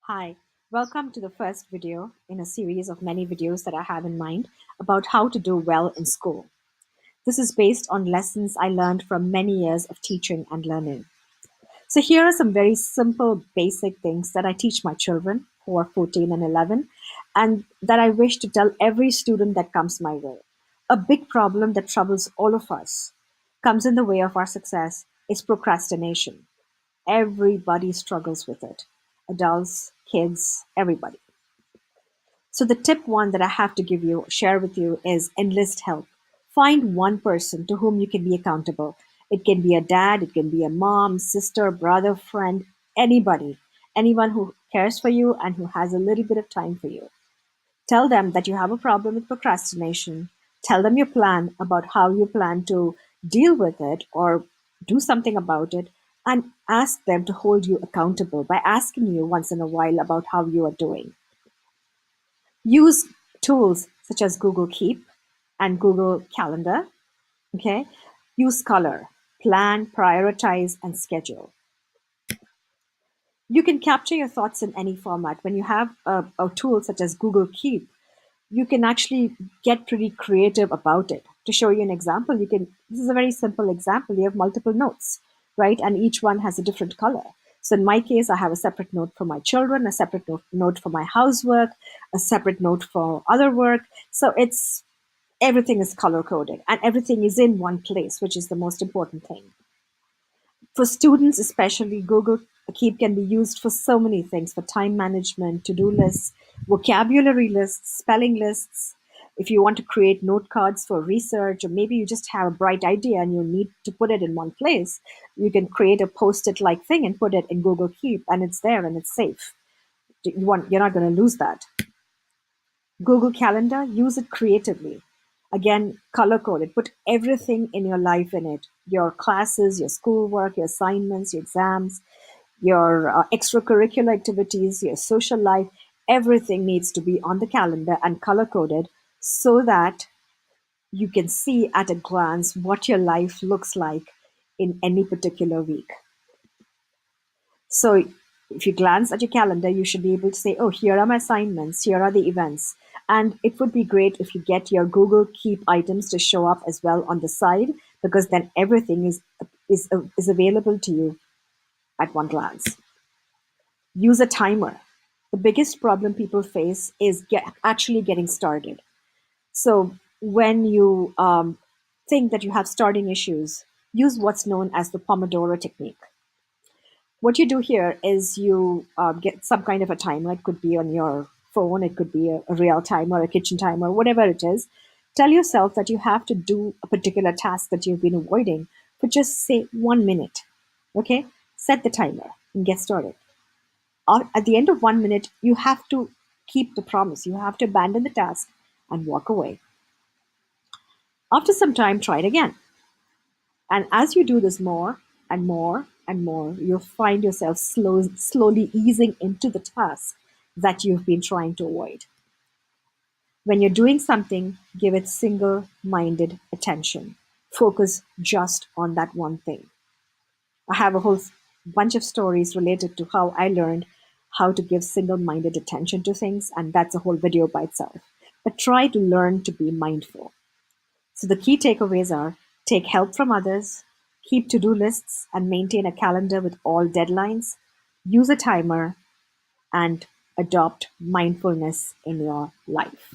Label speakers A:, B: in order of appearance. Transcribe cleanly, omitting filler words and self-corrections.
A: Hi, welcome to the first video in a series of many videos that I have in mind about how to do well in school. This is based on lessons I learned from many years of teaching and learning. So here are some very simple, basic things that I teach my children who are 14 and 11 and that I wish to tell every student that comes my way. A big problem that troubles all of us, comes in the way of our success, is procrastination. Everybody struggles with it. Adults, kids, everybody. So the tip one that I have to share with you is enlist help. Find one person to whom you can be accountable. It can be a dad, it can be a mom, sister, brother, friend, anybody. Anyone who cares for you and who has a little bit of time for you. Tell them that you have a problem with procrastination. Tell them your plan about how you plan to deal with it or do something about it, and ask them to hold you accountable by asking you once in a while about how you are doing. Use tools such as Google Keep and Google Calendar. Okay. Use color, plan, prioritize, and schedule. You can capture your thoughts in any format. When you have a tool such as Google Keep, you can actually get pretty creative about it. To show you an example, this is a very simple example. You have multiple notes, right? And each one has a different color. So in my case, I have a separate note for my children, a separate note for my housework, a separate note for other work. So everything is color coded and everything is in one place, which is the most important thing. For students especially, Google Keep can be used for so many things, for time management, to-do lists, vocabulary lists, spelling lists. If you want to create note cards for research, or maybe you just have a bright idea and you need to put it in one place, you can create a post-it like thing and put it in Google Keep, and it's there and it's safe. You're not going to lose that. Google Calendar, use it creatively. Again, color coded. Put everything in your life in it: your classes, your schoolwork, your assignments, your exams, your extracurricular activities, your social life. Everything needs to be on the calendar and color coded so that you can see at a glance what your life looks like in any particular week. So if you glance at your calendar, you should be able to say, oh, here are my assignments, here are the events. And it would be great if you get your Google Keep items to show up as well on the side, because then everything is available to you at one glance. Use a timer. The biggest problem people face is actually getting started. So when you think that you have starting issues, use what's known as the Pomodoro technique. What you do here is you get some kind of a timer. It could be on your phone, it could be a real timer, a kitchen timer, whatever it is. Tell yourself that you have to do a particular task that you've been avoiding for just, say, 1 minute. Okay? Set the timer and get started. At the end of 1 minute, you have to keep the promise. You have to abandon the task and walk away. After some time, try it again. And as you do this more and more and more, you'll find yourself slowly easing into the task that you've been trying to avoid. When you're doing something, give it single minded attention. Focus just on that one thing. I have a whole bunch of stories related to how I learned how to give single minded attention to things, and that's a whole video by itself. But try to learn to be mindful. So the key takeaways are: take help from others, keep to-do lists and maintain a calendar with all deadlines, use a timer, and adopt mindfulness in your life.